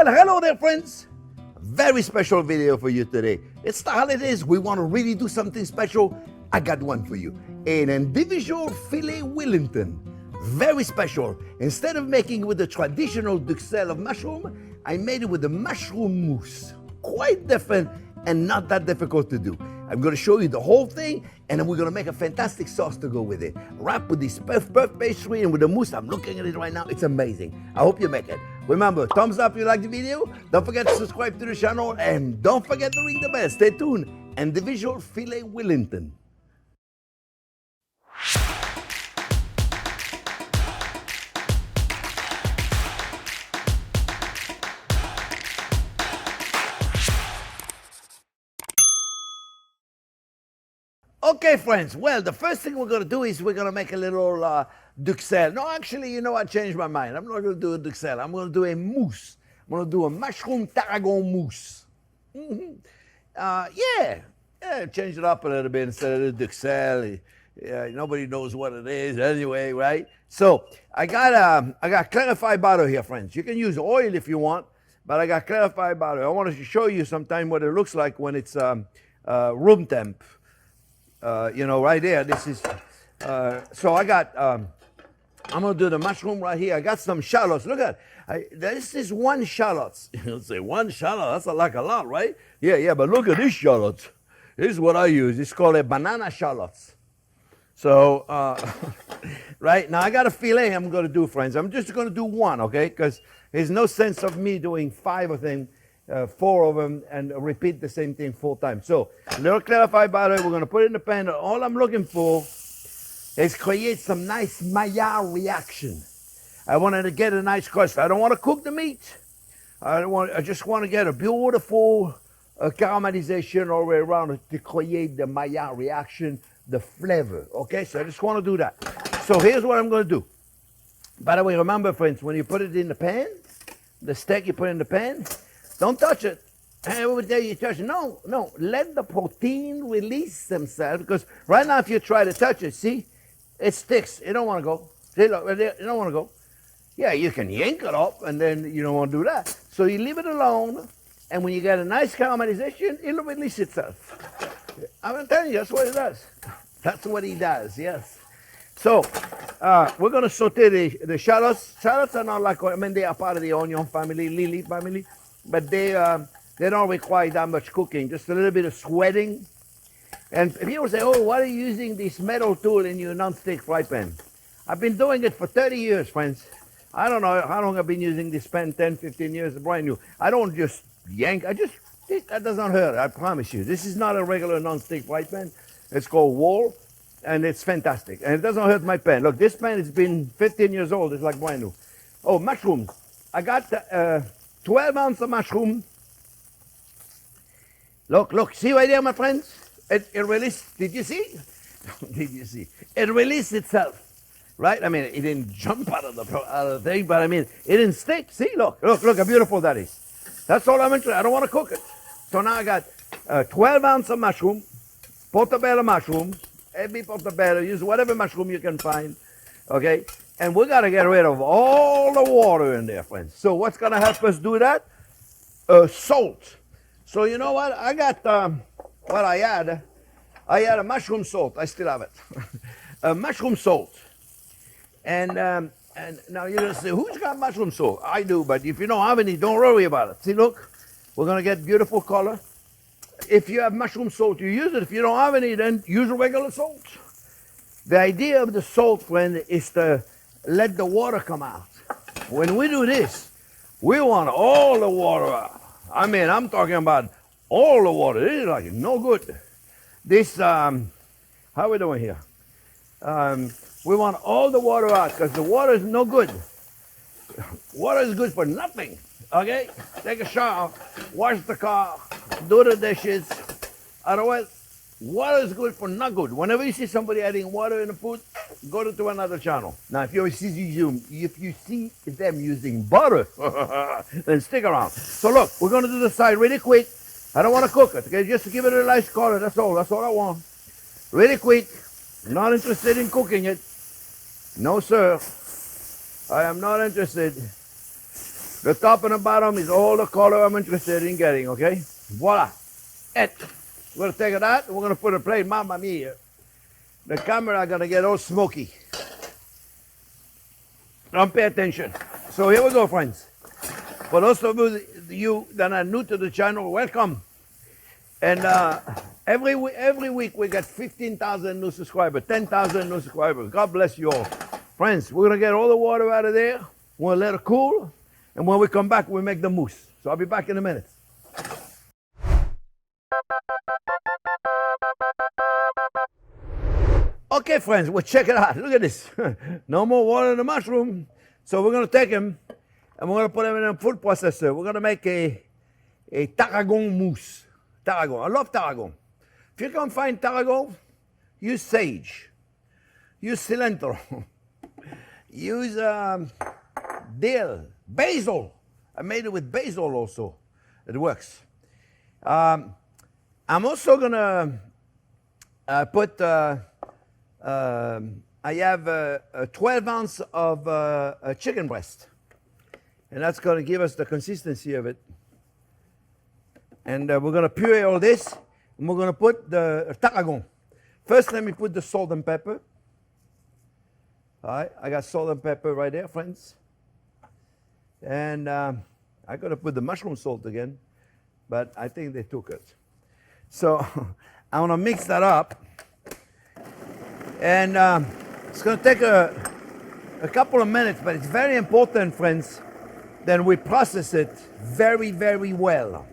Well, hello there, friends. Very special video for you today. It's the holidays. We want to really do something special. I got one for you. An individual filet Wellington. Very special. Instead of making it with the traditional duxelles of mushroom, I made it with the mushroom mousse. Quite different and not that difficult to do. I'm going to show you the whole thing, and then we're going to make a fantastic sauce to go with it. Wrapped with this puff pastry and with the mousse. I'm looking at it right now. It's amazing. I hope you make it. Remember, thumbs up if you like the video. Don't forget to subscribe to the channel, and don't forget to ring the bell. Stay tuned. Individual filet Wellington. Okay, friends. Well, the first thing we're going to do is we're going to make a little duxelles. No, actually, you know, I changed my mind. I'm not going to do a duxelles. I'm going to do a mousse. I'm going to do a mushroom tarragon mousse. Yeah, change it up a little bit instead of the duxelles. Nobody knows what it is anyway, right? So I got clarified butter here, friends. You can use oil if you want, but I got clarified butter. I wanted to show you sometime what it looks like when it's room temp. Right there, this is, so I got, I'm going to do the mushroom right here. I got some shallots. Look at it. This is one shallot. You'll say, one shallot? That's like a lot, right? Yeah, but look at this shallot. This is what I use. It's called a banana shallots. So, right, now I got a filet I'm going to do, friends. I'm just going to do one, okay? Because there's no sense of me doing 5 of them. 4 of them, and repeat the same thing 4 times. So, a little clarified butter, we're going to put it in the pan. All I'm looking for is create some nice Maillard reaction. I wanted to get a nice crust. I don't want to cook the meat. I just want to get a beautiful caramelization all the way around to create the Maillard reaction, the flavor. Okay, so I just want to do that. So here's what I'm going to do. By the way, remember, friends, when you put it in the pan, the steak you put in the pan, don't touch it. Every day you touch it. No. Let the protein release themselves, because right now if you try to touch it, see, it sticks. It don't want to go. See, look, right there, it don't want to go. Yeah, you can yank it up, and then you don't want to do that. So you leave it alone, and when you get a nice caramelization, it'll release itself. I'm telling you, that's what it does. That's what he does, yes. So, we're going to saute the shallots. Shallots are not like, they are part of the onion family, lily family. But they don't require that much cooking, just a little bit of sweating. And people say, oh, why are you using this metal tool in your non-stick fry pan? I've been doing it for 30 years, friends. I don't know how long I've been using this pan, 10, 15 years, brand new. I don't just yank, that doesn't hurt, I promise you. This is not a regular non-stick fry pan. It's called Wall, and it's fantastic. And it doesn't hurt my pan. Look, this pan has been 15 years old, it's like brand new. Oh, mushrooms. I got 12 ounces of mushroom. Look, see right there, my friends? It released, did you see? Did you see? It released itself, right? I mean, it didn't jump out of the thing, but I mean, it didn't stick. See, look how beautiful that is. That's all I'm interested in. I don't want to cook it. So now I got 12 ounces of mushroom, portobello mushroom, every portobello, use whatever mushroom you can find, okay? And we got to get rid of all the water in there, friends. So what's going to help us do that? Salt. So you know what? I got what I had a mushroom salt. I still have it. A mushroom salt. And now you're going to say, who's got mushroom salt? I do, but if you don't have any, don't worry about it. See, look, we're going to get beautiful color. If you have mushroom salt, you use it. If you don't have any, then use regular salt. The idea of the salt, friend, is to let the water come out. When we do this, we want all the water out. I mean, I'm talking about all the water. This is like no good. This, how are we doing here? We want all the water out because the water is no good. Water is good for nothing, okay? Take a shower, wash the car, do the dishes. Otherwise, water is good for not good. Whenever you see somebody adding water in the food, go to another channel. Now, if you see them using butter, then stick around. So look, we're going to do the side really quick. I don't want to cook it, okay? Just to give it a nice color, that's all I want. Really quick. Not interested in cooking it. No, sir. I am not interested. The top and the bottom is all the color I'm interested in getting, okay? Voila. It. We're gonna take it out and we're gonna put a plate, mamma mia. The camera gonna get all smoky. Don't pay attention. So here we go, friends. For those of you that are new to the channel, welcome. And every week we get 15,000 new subscribers, 10,000 new subscribers. God bless you all. Friends, we're gonna get all the water out of there. We'll let it cool. And when we come back, we make the mousse. So I'll be back in a minute. Okay, friends, well, check it out. Look at this. No more water in the mushroom. So we're going to take them and we're going to put them in a food processor. We're going to make a tarragon mousse. Tarragon. I love tarragon. If you can't find tarragon, use sage. Use cilantro. Use dill. Basil. I made it with basil also. It works. I'm also going to put... I have a 12 ounce of chicken breast. And that's going to give us the consistency of it. And we're going to puree all this. And we're going to put the tarragon. First, let me put the salt and pepper. All right, I got salt and pepper right there, friends. And I got to put the mushroom salt again. But I think they took it. So I want to mix that up. And it's going to take a couple of minutes, but it's very important, friends, that we process it very, very well.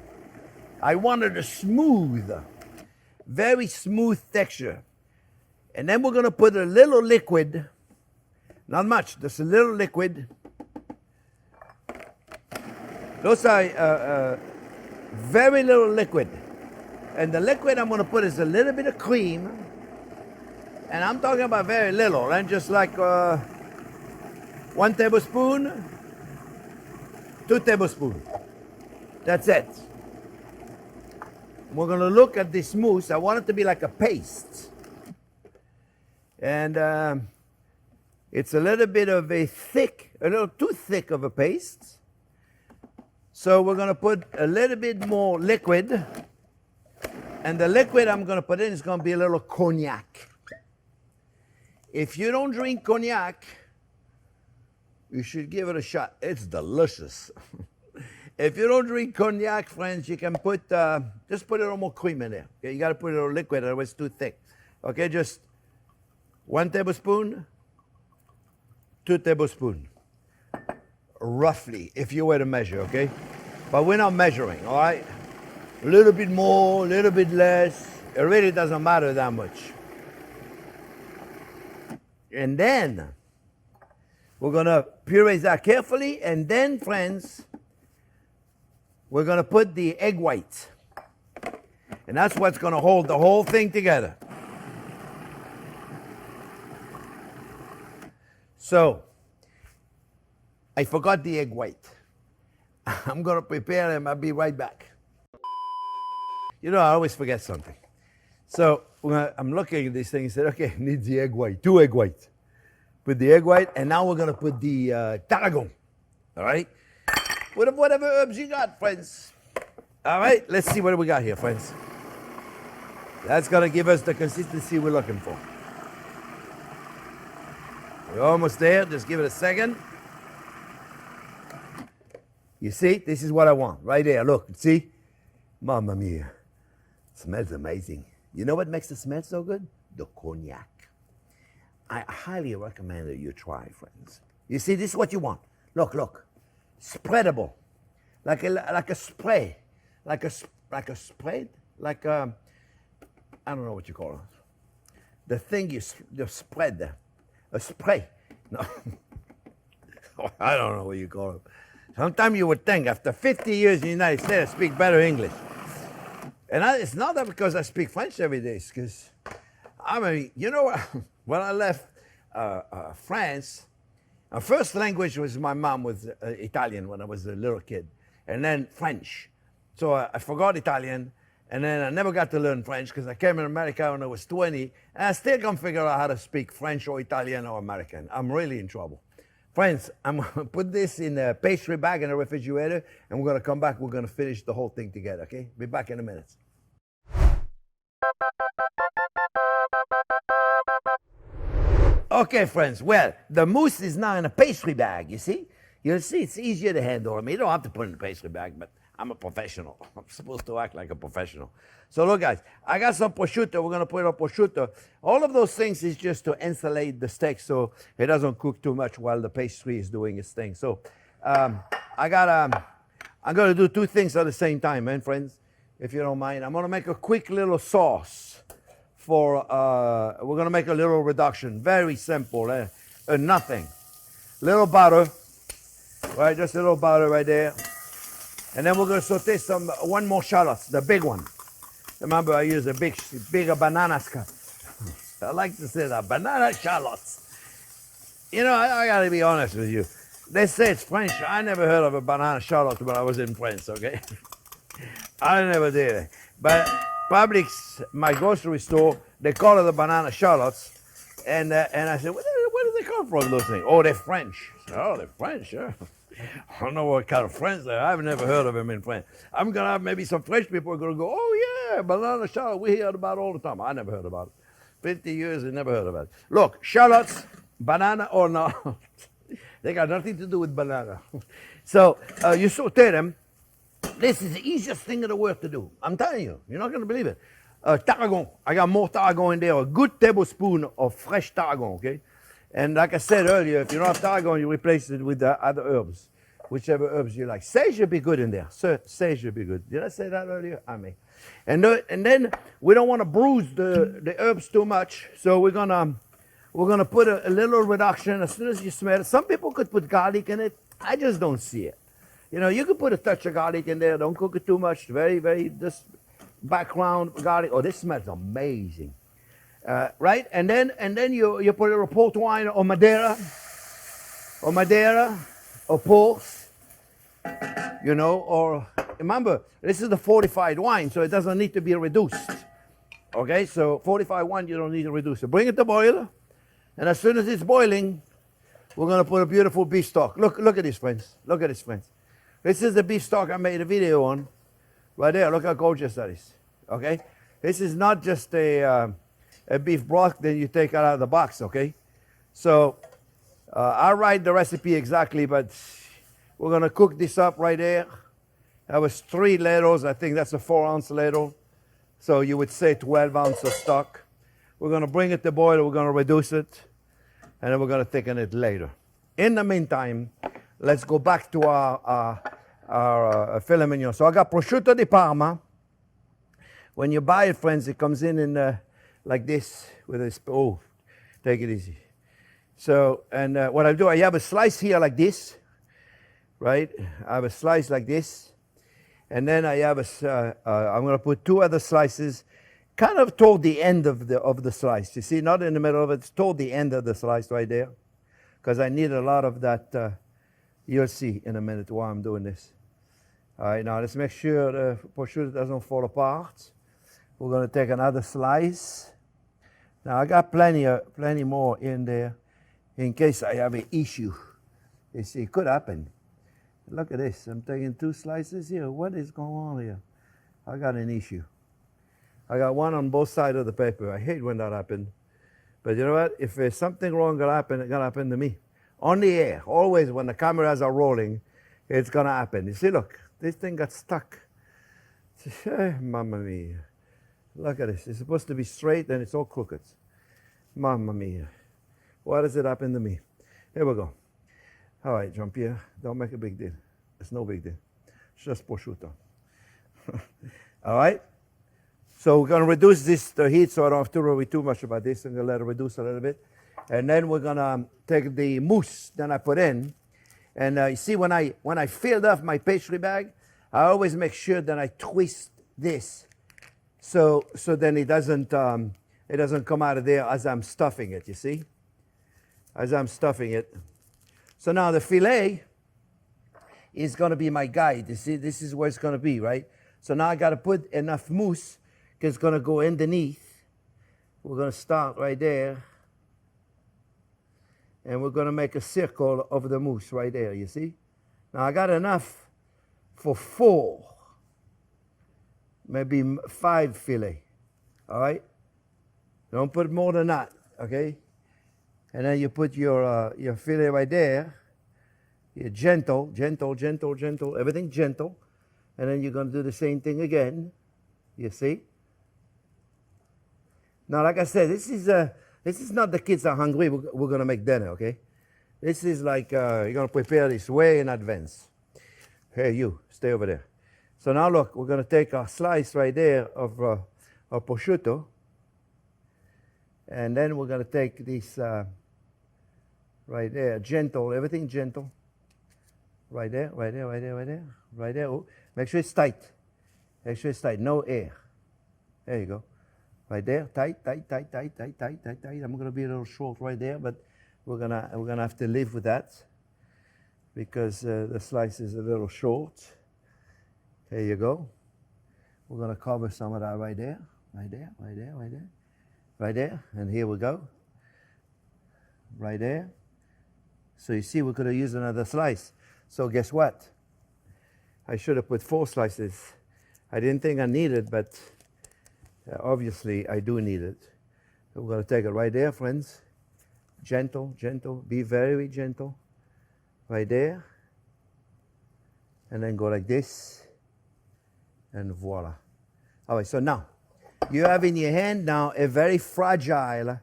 I wanted a smooth, very smooth texture. And then we're going to put a little liquid, not much, just a little liquid. Those are very little liquid. And the liquid I'm going to put is a little bit of cream. And I'm talking about very little, and just like 1 tablespoon, 2 tablespoons. That's it. We're going to look at this mousse. I want it to be like a paste. And it's a little bit of a thick, a little too thick of a paste. So we're going to put a little bit more liquid. And the liquid I'm going to put in is going to be a little cognac. If you don't drink cognac, you should give it a shot. It's delicious. If you don't drink cognac, friends, you can put, just put a little more cream in there. Okay? You got to put a little liquid, otherwise it's too thick. Okay, just 1 tablespoon, 2 tablespoons. Roughly, if you were to measure, okay? But we're not measuring, all right? A little bit more, a little bit less. It really doesn't matter that much. And then we're going to puree that carefully. And then, friends, we're going to put the egg white. And that's what's going to hold the whole thing together. So, I forgot the egg white. I'm going to prepare them. I'll be right back. You know, I always forget something. So I'm looking at this thing and said, okay, needs the egg white, 2 egg whites. Put the egg white, and now we're going to put the tarragon, all right? Put whatever herbs you got, friends. All right, let's see what we got here, friends. That's going to give us the consistency we're looking for. We're almost there. Just give it a second. You see, this is what I want, right there. Look, see? Mamma mia. Smells amazing. You know what makes it smell so good? The cognac. I highly recommend that you try, friends. You see, this is what you want. Look, look. Spreadable. Like a spray. Like a spread? Like a, I don't know what you call it. The thing you spread. A spray. No. I don't know what you call it. Sometimes you would think, after 50 years in the United States, I speak better English. And it's not that because I speak French every day, it's because, I mean, you know, when I left France, my first language was my mom was Italian when I was a little kid, and then French. So I forgot Italian, and then I never got to learn French because I came in America when I was 20, and I still can't figure out how to speak French or Italian or American. I'm really in trouble. Friends, I'm going to put this in a pastry bag in the refrigerator, and we're going to come back. We're going to finish the whole thing together, okay? Be back in a minute. Okay, friends, well, the mousse is now in a pastry bag, you see? You'll see it's easier to handle. I mean, you don't have to put it in a pastry bag, but I'm a professional. I'm supposed to act like a professional. So look, guys, I got some prosciutto. We're going to put on prosciutto. All of those things is just to insulate the steak so it doesn't cook too much while the pastry is doing its thing. So I'm going to do two things at the same time, man, friends, if you don't mind. I'm going to make a quick little sauce for, we're going to make a little reduction. Very simple, nothing. Little butter, right, just a little butter right there. And then we're going to saute one more shallots, the big one. Remember, I use a bigger banana scallop. I like to say that, banana shallots. You know, I got to be honest with you. They say it's French. I never heard of a banana shallot when I was in France, okay? I never did it. But Publix, my grocery store, they call it the banana shallots. And I said, where do they come from, those things? Oh, they're French. Oh, they're French, yeah. I don't know what kind of French they are. I've never heard of them in France. I'm going to have maybe some French people are going to go, oh, yeah, banana shallot. We hear about it all the time. I never heard about it. 50 years, I never heard about it. Look, shallots, banana or not, they got nothing to do with banana. So you saute them. This is the easiest thing in the world to do. I'm telling you. You're not going to believe it. Tarragon. I got more tarragon in there. A good tablespoon of fresh tarragon, okay? And like I said earlier, if you don't have tarragon, you replace it with the other herbs, whichever herbs you like. Sage would be good in there. Sage would be good. Did I say that earlier? I may. And then we don't want to bruise the herbs too much, so we're gonna put a little reduction as soon as you smell it. Some people could put garlic in it. I just don't see it. You know, you could put a touch of garlic in there. Don't cook it too much. Very, very just background garlic. Oh, this smells amazing. Right, and then you put a little port wine or Madeira, or port, you know, or remember this is the fortified wine, so it doesn't need to be reduced. Okay, so fortified wine you don't need to reduce it. Bring it to boil, and as soon as it's boiling, we're gonna put a beautiful beef stock. Look at this, friends. Look at this, friends. This is the beef stock I made a video on, right there. Look how gorgeous that is. Okay, this is not just a beef broth that you take out of the box, okay? So I'll write the recipe exactly, but we're going to cook this up right there. That was 3 ladles. I think that's a 4-ounce ladle. So you would say 12 ounces of stock. We're going to bring it to boil. We're going to reduce it, and then we're going to thicken it later. In the meantime, let's go back to our filet mignon. So I got prosciutto di Parma. When you buy it, friends, it comes in like this with a spoon. Oh, take it easy. So, and what I do, I have a slice here like this, right? I have a slice like this, and then I have I'm going to put 2 other slices, kind of toward the end of the slice. You see, not in the middle of it, it's toward the end of the slice right there, because I need a lot of that. You'll see in a minute while I'm doing this. All right, now let's make sure the prosciutto doesn't fall apart. We're going to take another slice. Now I got plenty more in there in case I have an issue. You see, it could happen. Look at this. I'm taking 2 slices here. What is going on here? I got an issue. I got one on both sides of the paper. I hate when that happens. But you know what? If there's something wrong gonna happen, it's gonna happen to me. On the air, always when the cameras are rolling, it's gonna happen. You see, look, this thing got stuck. Mamma mia. Look at this. It's supposed to be straight and it's all crooked. Mamma mia. Why does it happen to me? Here we go. All right, Jean-Pierre, don't make a big deal. It's no big deal. It's just prosciutto. All right? So we're going to reduce the heat so I don't have to worry too much about this. I'm going to let it reduce a little bit. And then we're going to take the mousse that I put in. And you see, when I filled up my pastry bag, I always make sure that I twist this. So then it doesn't come out of there as I'm stuffing it, you see? As I'm stuffing it. So now the filet is going to be my guide. You see, this is where it's going to be, right? So now I got to put enough mousse because it's going to go underneath. We're going to start right there. and we're going to make a circle of the mousse right there, you see? Now I got enough for 4, maybe 5 filet, all right? Don't put more than that, okay? And then you put your filet right there. You're gentle, everything gentle. And then you're going to do the same thing again, you see? Now, like I said, this is not the kids are hungry. We're going to make dinner, okay? This is like you're going to prepare this way in advance. Hey, you, stay over there. So now look, we're going to take our slice right there of prosciutto. And then we're going to take this right there, gentle, everything gentle. Right there. Oh, make sure it's tight. No air. There you go. Right there, tight. I'm going to be a little short right there, but we're gonna have to live with that because the slice is a little short. There you go. We're going to cover some of that right there. And here we go. Right there. So you see, we could have used another slice. So guess what? I should have put 4 slices. I didn't think I needed, but obviously I do need it. So we're going to take it right there, friends. Gentle. Be very gentle. Right there. And then go like this. And voila. All right, so now, you have in your hand now a very fragile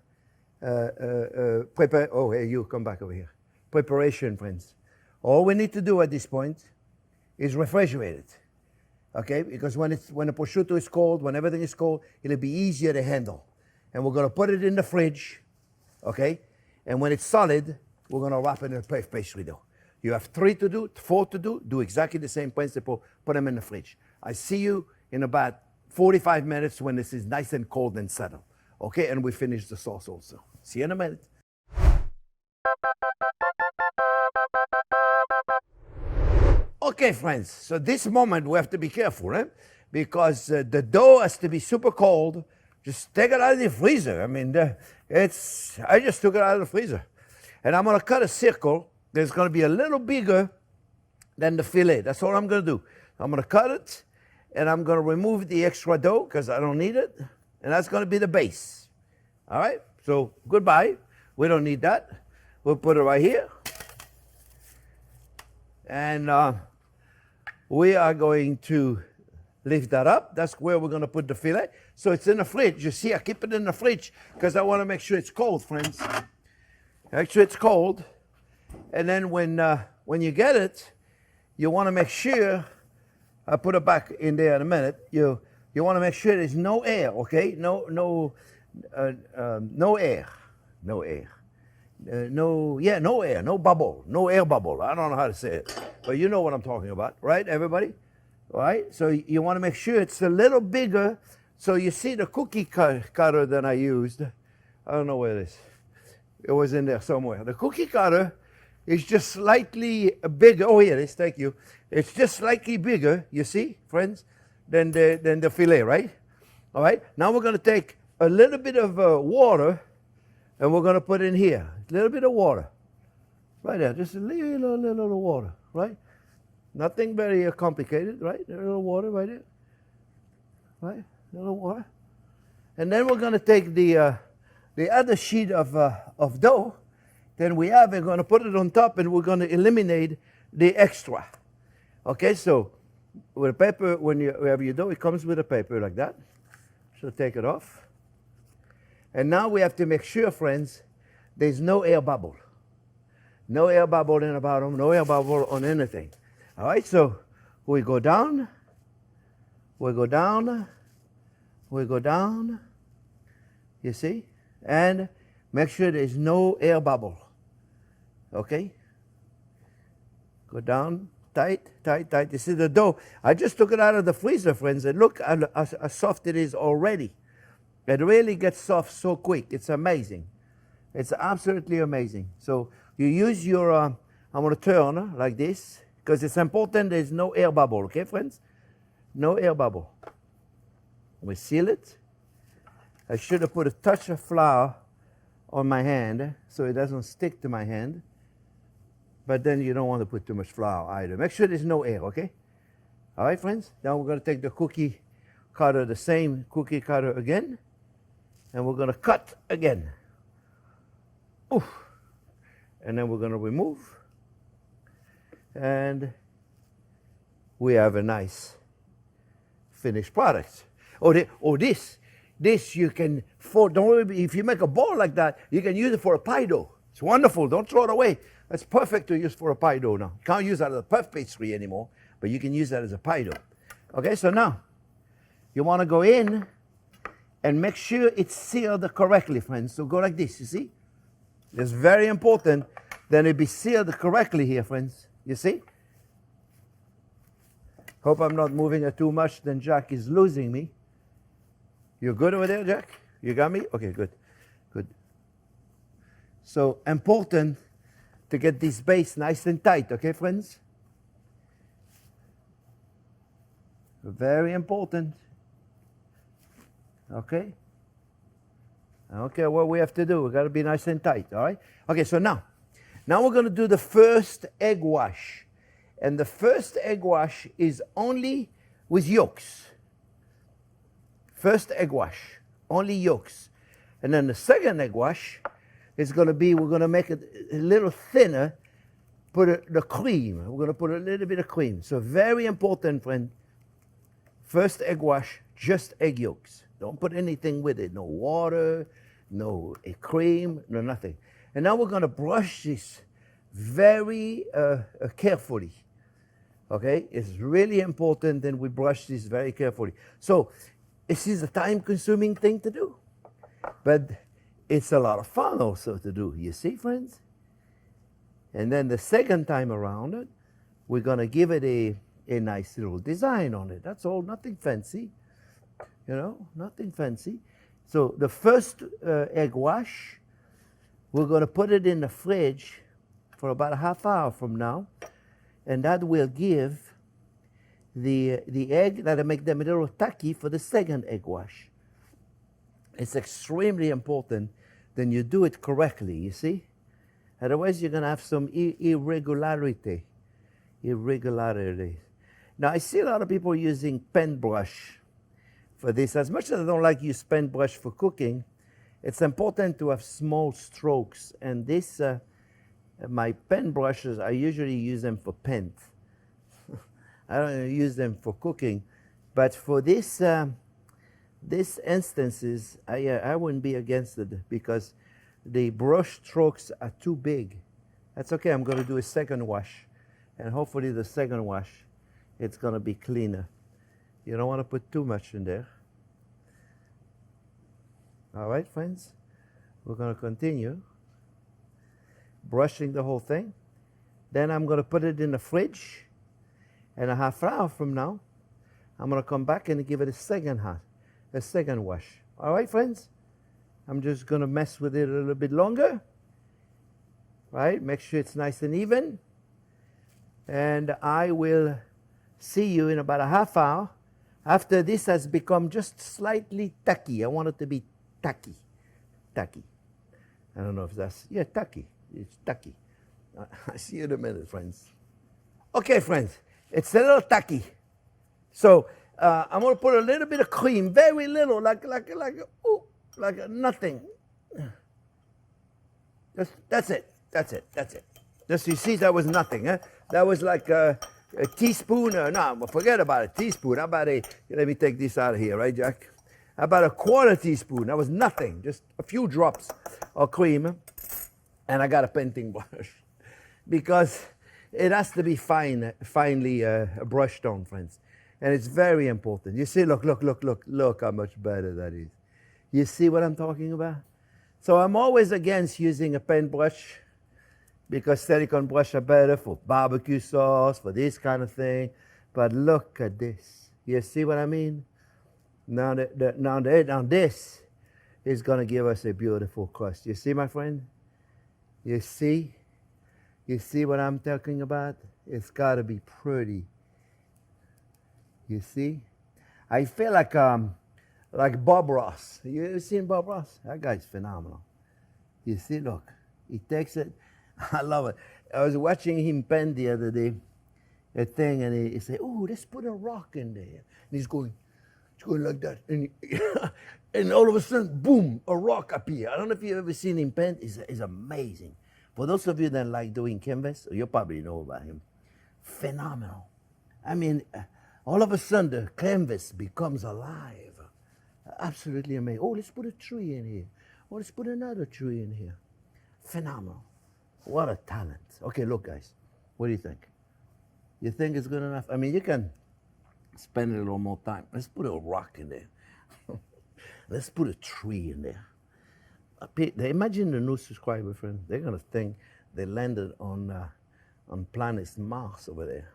oh, hey, you, come back over here. Preparation, friends. All we need to do at this point is refrigerate it, okay? Because when the prosciutto is cold, when everything is cold, it'll be easier to handle. And we're going to put it in the fridge, okay? And when it's solid, we're going to wrap it in a pastry dough. You have 3 to do, 4 to do. Do exactly the same principle. Put them in the fridge. I see you in about 45 minutes when this is nice and cold and settled, okay? And we finish the sauce also. See you in a minute. Okay, friends, so this moment we have to be careful, eh? Because the dough has to be super cold. Just take it out of the freezer. I mean, I just took it out of the freezer. And I'm going to cut a circle that's going to be a little bigger than the filet. That's all I'm going to do. I'm going to cut it, and I'm going to remove the extra dough because I don't need it. And that's going to be the base. All right? So goodbye. We don't need that. We'll put it right here. And we are going to lift that up. That's where we're going to put the filet. So it's in the fridge. You see, I keep it in the fridge because I want to make sure it's cold, friends. Make sure it's cold. And then when you get it, you want to make sure, I'll put it back in there in a minute. You want to make sure there's no air, okay? No air. No air. No air, no bubble, no air bubble. I don't know how to say it, but you know what I'm talking about, right, everybody? All right, so you want to make sure it's a little bigger. So you see the cookie cutter that I used. I don't know where it is. It was in there somewhere. The cookie cutter is just slightly bigger. Oh, here it is, thank you. It's just slightly bigger, you see, friends, than the filet, right? All right, now we're going to take a little bit of water, and we're going to put in here. A little bit of water. Right there. Just a little water. Right? Nothing very complicated. Right? A little water right there. Right? A little water. And then we're going to take the other sheet of dough. Then we have, we're going to put it on top, and we're going to eliminate the extra. Okay? So with a paper, when you have your dough, it comes with a paper like that. So take it off. And now we have to make sure, friends, there's no air bubble. No air bubble in the bottom, no air bubble on anything. All right, so we go down, you see? And make sure there's no air bubble. Okay? Go down, tight. You see the dough? I just took it out of the freezer, friends, and look how soft it is already. It really gets soft so quick. It's amazing. It's absolutely amazing. So you use your, I'm going to turn like this, because it's important there's no air bubble, okay, friends? No air bubble. We seal it. I should have put a touch of flour on my hand so it doesn't stick to my hand. But then you don't want to put too much flour either. Make sure there's no air, okay? All right, friends? Now we're going to take the cookie cutter, the same cookie cutter again, and we're going to cut again. Oof. And then we're going to remove. And we have a nice finished product. This you can, don't worry, if you make a ball like that, you can use it for a pie dough. It's wonderful. Don't throw it away. That's perfect to use for a pie dough now. You can't use that as a puff pastry anymore, but you can use that as a pie dough. Okay, so now you want to go in and make sure it's sealed correctly, friends. So go like this, you see? It's very important that it be sealed correctly here, friends. You see? Hope I'm not moving it too much, then Jack is losing me. You good over there, Jack? You got me? Okay, good. Good. So important to get this base nice and tight, okay, friends? Very important. Okay? Okay, what we have to do, we got to be nice and tight, all right? Okay, so now we're going to do the first egg wash. And the first egg wash is only with yolks. First egg wash, only yolks. And then the second egg wash is going to be, we're going to make it a little thinner, put the cream. We're going to put a little bit of cream. So very important, friend. First egg wash, just egg yolks. Don't put anything with it. No water, no cream, no nothing. And now we're going to brush this very carefully. Okay? It's really important that we brush this very carefully. So this is a time-consuming thing to do. But it's a lot of fun also to do. You see, friends? And then the second time around, we're going to give it a nice little design on it. That's all. Nothing fancy. You know, nothing fancy. So the first egg wash, we're going to put it in the fridge for about a half hour from now. And that will give the egg, that'll make them a little tacky for the second egg wash. It's extremely important that you do it correctly, you see? Otherwise, you're going to have some irregularity. Now, I see a lot of people using pen brush for this. As much as I don't like use pen brush for cooking, it's important to have small strokes. And this, my pen brushes, I usually use them for paint. I don't use them for cooking. But for this instances, I wouldn't be against it because the brush strokes are too big. That's okay. I'm going to do a second wash. And hopefully the second wash, it's going to be cleaner. You don't want to put too much in there. All right, friends? We're going to continue brushing the whole thing. Then I'm going to put it in the fridge. And a half hour from now, I'm going to come back and give it a second wash. All right, friends? I'm just going to mess with it a little bit longer. Right? Make sure it's nice and even. And I will see you in about a half hour after this has become just slightly tacky. I want it to be tacky. Tacky. I don't know if that's, yeah, tacky. It's tacky. I see you in a minute, friends. Okay, friends. It's a little tacky. So I'm going to put a little bit of cream, very little, like nothing. That's it. Just you see, that was nothing. Huh? That was like a teaspoon. No, forget about a teaspoon. How about let me take this out of here, right, Jack? How about a quarter teaspoon? That was nothing. Just a few drops of cream. And I got a painting brush. Because it has to be finely brushed on, friends. And it's very important. You see, look how much better that is. You see what I'm talking about? So I'm always against using a pen brush because silicone brush are better for barbecue sauce, for this kind of thing. But look at this. You see what I mean? Now this is going to give us a beautiful crust. You see, my friend? You see? You see what I'm talking about? It's got to be pretty. You see? I feel like Bob Ross. You ever seen Bob Ross? That guy's phenomenal. You see, look, he takes it. I love it. I was watching him pen the other day, a thing, and he said, "Oh, let's put a rock in there." And he's going like that, and and all of a sudden, boom, a rock appear. I don't know if you've ever seen him pen. It's amazing. For those of you that like doing canvas, you probably know about him. Phenomenal. I mean, all of a sudden, the canvas becomes alive. Absolutely amazing. Oh, let's put a tree in here. Oh, let's put another tree in here. Phenomenal. What a talent. Okay, look, guys. What do you think? You think it's good enough? I mean, you can spend a little more time. Let's put a rock in there. Let's put a tree in there. Imagine the new subscriber, friend. They're going to think they landed on planet Mars over there.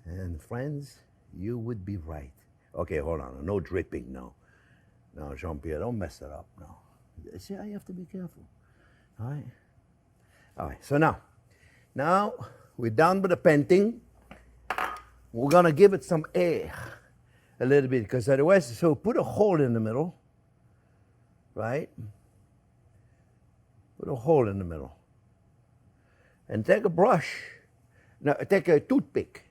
And friends, you would be right. Okay, hold on. No dripping, no. No, Jean-Pierre, don't mess it up, no. See, I have to be careful. All right? All right, so now we're done with the painting. We're going to give it some air a little bit, because otherwise, so put a hole in the middle, right? Put a hole in the middle. And take a brush, now take a toothpick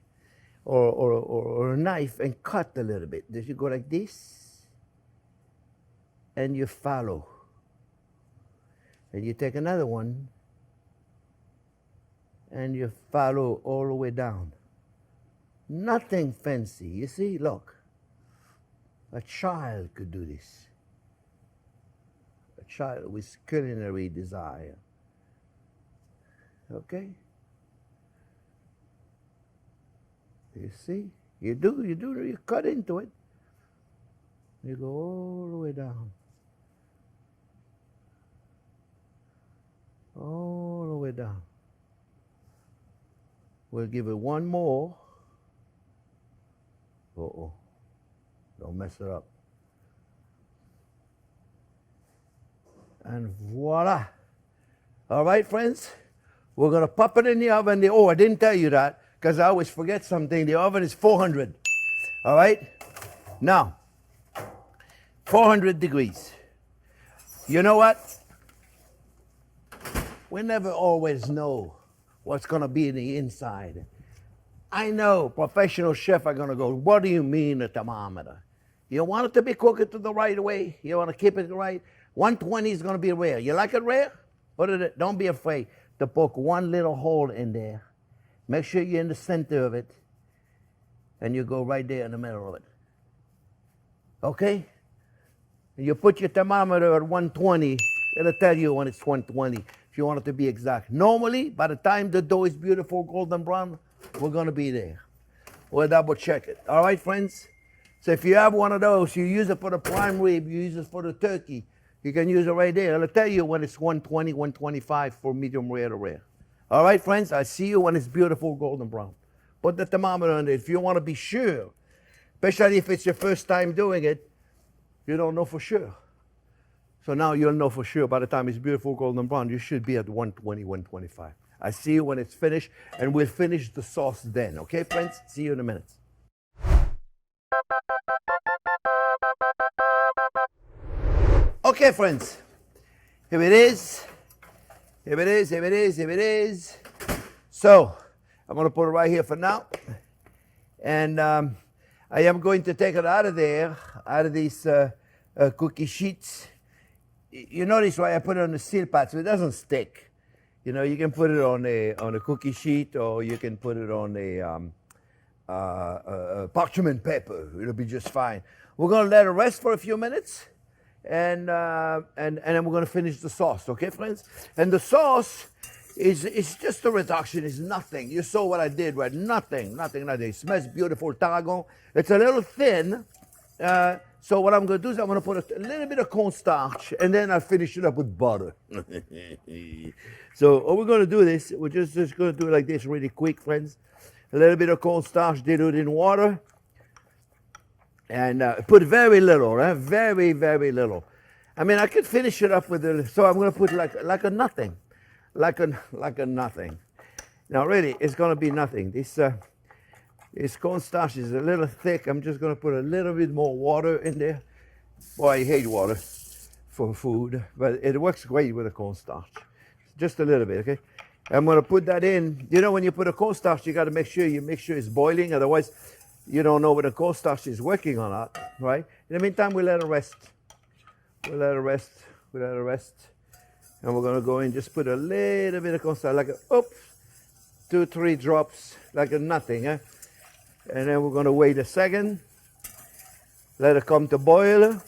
or a knife and cut a little bit. You go like this, and you follow. And you take another one, and you follow all the way down. Nothing fancy. You see, look. A child could do this. A child with culinary desire. Okay? You see? You cut into it. You go all the way down. All the way down. We'll give it one more. Uh-oh. Don't mess it up. And voila. All right, friends? We're going to pop it in the oven. Oh, I didn't tell you that, because I always forget something. The oven is 400. All right? Now, 400 degrees. You know what? We never always know what's going to be in the inside. I know professional chefs are going to go, what do you mean a thermometer? You want it to be cooked the right way. You want to keep it right. 120 is going to be rare. You like it rare? Don't be afraid to poke one little hole in there. Make sure you're in the center of it. And you go right there in the middle of it. Okay? And you put your thermometer at 120. It'll tell you when it's 120 if you want it to be exact. Normally, by the time the dough is beautiful golden brown, we're going to be there. We'll double check it. All right, friends? So if you have one of those, you use it for the prime rib, you use it for the turkey, you can use it right there. It'll tell you when it's 120, 125 for medium rare to rare. All right, friends? I see you when it's beautiful golden brown. Put the thermometer on it if you want to be sure, especially if it's your first time doing it, you don't know for sure. So now you'll know for sure by the time it's beautiful golden brown, you should be at 120, 125. I see you when it's finished, and we'll finish the sauce then. Okay, friends? See you in a minute. Okay, friends. Here it is. Here it is, here it is, here it is. So, I'm going to put it right here for now. And I am going to take it out of there, out of these cookie sheets. You notice why I put it on the steel pot so it doesn't stick. You know, you can put it on a cookie sheet, or you can put it on a parchment paper. It'll be just fine. We're going to let it rest for a few minutes, and then we're going to finish the sauce. Okay, friends? And the sauce is just a reduction. It's nothing. You saw what I did, right? Nothing. It smells beautiful. Tarragon. It's a little thin. So what I'm going to do is I'm going to put a little bit of cornstarch, and then I'll finish it up with butter. So what we're going to do this, we're just going to do it like this really quick, friends. A little bit of cornstarch diluted in water. And put very little, right? Very, very little. I mean, I could finish it up with so I'm going to put like a nothing. Like a nothing. Now really, it's going to be nothing. This cornstarch is a little thick. I'm just going to put a little bit more water in there. Boy, I hate water. for food, but it works great with a cornstarch. Just a little bit, okay? I'm gonna put that in. You know, when you put a cornstarch, you gotta make sure it's boiling, otherwise you don't know whether the cornstarch is working or not, right? In the meantime, we let it rest. We let it rest. We let it rest. And we're gonna go in, just put a little bit of cornstarch, like a, 2-3 drops, like a nothing, eh? And then we're gonna wait a second, let it come to boil.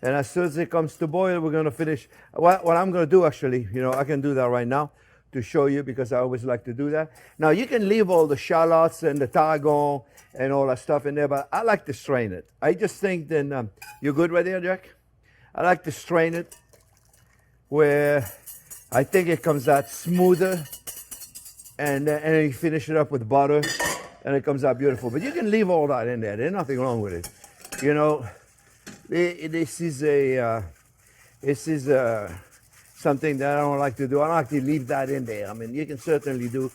And as soon as it comes to boil, we're gonna finish. What I'm gonna do, actually, you know, I can do that right now to show you, because I always like to do that. Now, you can leave all the shallots and the tarragon and all that stuff in there, but I like to strain it. I just think then, you're good right there, Jack? I like to strain it where I think it comes out smoother, and then you finish it up with butter, and it comes out beautiful. But you can leave all that in there. There's nothing wrong with it. You know, this is something that I don't like to do. I don't like to leave that in there. I mean, you can certainly do.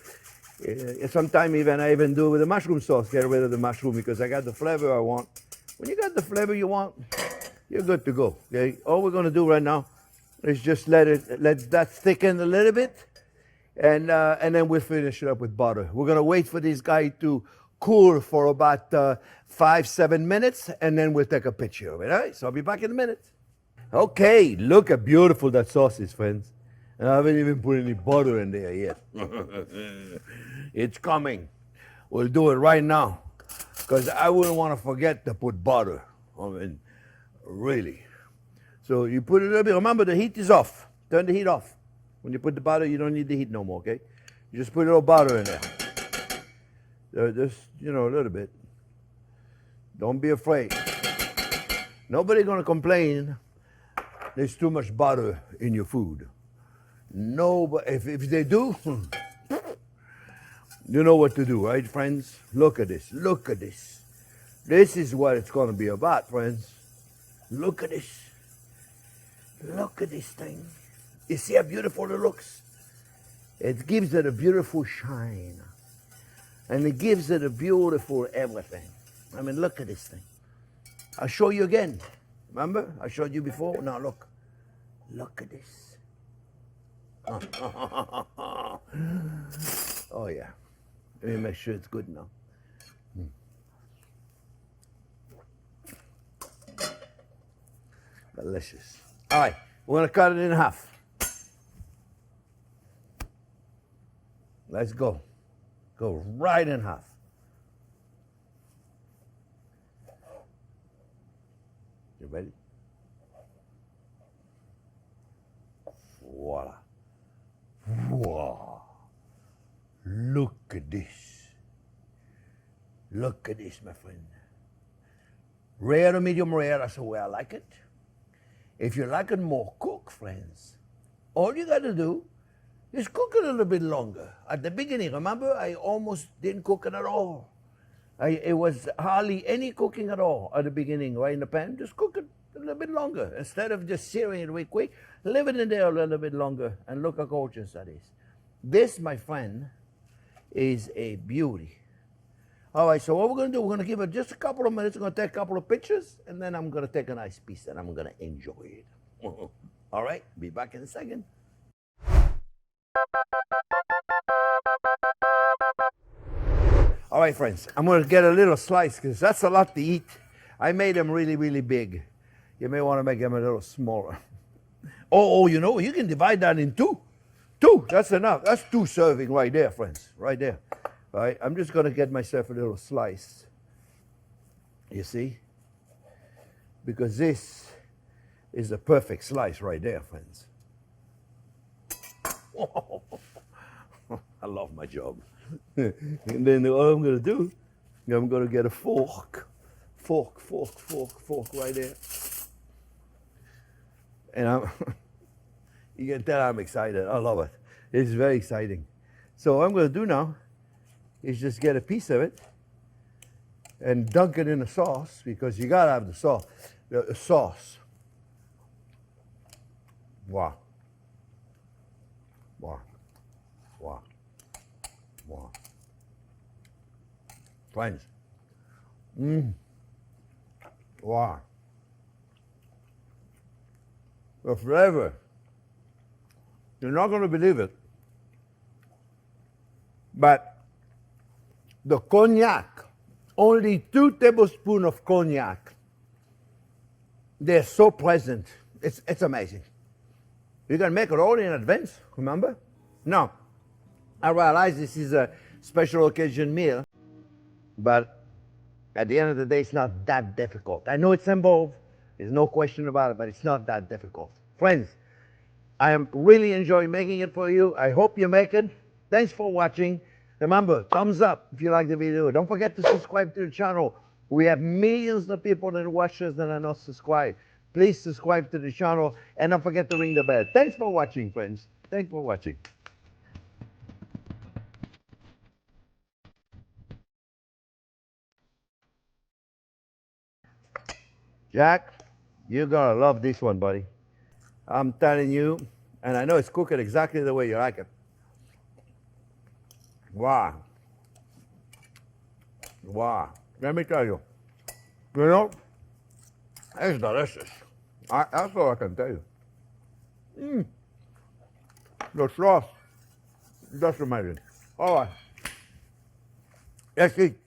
Sometimes I even do with the mushroom sauce. Get rid of the mushroom because I got the flavor I want. When you got the flavor you want, you're good to go. Okay. All we're gonna do right now is just let that thicken a little bit, and then we'll finish it up with butter. We're gonna wait for this guy to cool for about 5-7 minutes, and then we'll take a picture of it. All right. So I'll be back in a minute. Okay, look how beautiful that sauce is, friends. And I haven't even put any butter in there yet. It's coming. We'll do it right now, because I wouldn't want to forget to put butter. I mean, really. So you put a little bit. Remember, the heat is off. Turn the heat off. When you put the butter, you don't need the heat no more, okay? You just put a little butter in there. Just, a little bit. Don't be afraid. Nobody's going to complain there's too much butter in your food. No, but if they do, you know what to do, right, friends? Look at this. Look at this. This is what it's going to be about, friends. Look at this. Look at this thing. You see how beautiful it looks? It gives it a beautiful shine. And it gives it a beautiful everything. I mean, look at this thing. I'll show you again. Remember? I showed you before. Now look. Look at this. Oh, yeah. Let me make sure it's good now. Delicious. All right. We're going to cut it in half. Let's go. Go right in half. You ready? Voila. Wow. Look at this. Look at this, my friend. Rare or medium rare, that's the way I like it. If you like it more cooked, friends, all you got to do is cook it a little bit longer. At the beginning, remember, I almost didn't cook it at all. It was hardly any cooking at all at the beginning, right in the pan. Just cook it a little bit longer. Instead of just searing it real quick, leave it in there a little bit longer, and look how gorgeous that is. This, my friend, is a beauty. All right, so what we're going to do, we're going to give it just a couple of minutes. We're going to take a couple of pictures, and then I'm going to take a nice piece, and I'm going to enjoy it. All right, be back in a second. All right, friends, I'm going to get a little slice because that's a lot to eat. I made them really, really big. You may want to make them a little smaller. Oh, you can divide that in two. Two, that's enough. That's 2 serving right there, friends, right there. All right, I'm just going to get myself a little slice. You see? Because this is a perfect slice right there, friends. I love my job. And then all I'm going to do, I'm going to get a fork right there. And you can tell I'm excited. I love it. It's very exciting. So what I'm going to do now is just get a piece of it and dunk it in the sauce, because you got to have the sauce. The sauce. Wow. Wow. Wow. Wow. Friends. Wow. the flavor. You're not going to believe it. But the cognac, only 2 tablespoons of cognac, they're so present. It's amazing. You can make it all in advance, remember? Now, I realize this is a special occasion meal, but at the end of the day, it's not that difficult. I know it's involved, there's no question about it, but it's not that difficult. Friends, I am really enjoying making it for you. I hope you make it. Thanks for watching. Remember, thumbs up if you like the video. Don't forget to subscribe to the channel. We have millions of people that watch us that are not subscribed. Please subscribe to the channel and don't forget to ring the bell. Thanks for watching, friends. Thanks for watching. Jack, you're gonna love this one, buddy. I'm telling you, and I know it's cooked exactly the way you like it. Wow. Wow. Let me tell you. You know, it's delicious. That's all I can tell you. The sauce, that's amazing. All right. Let's eat.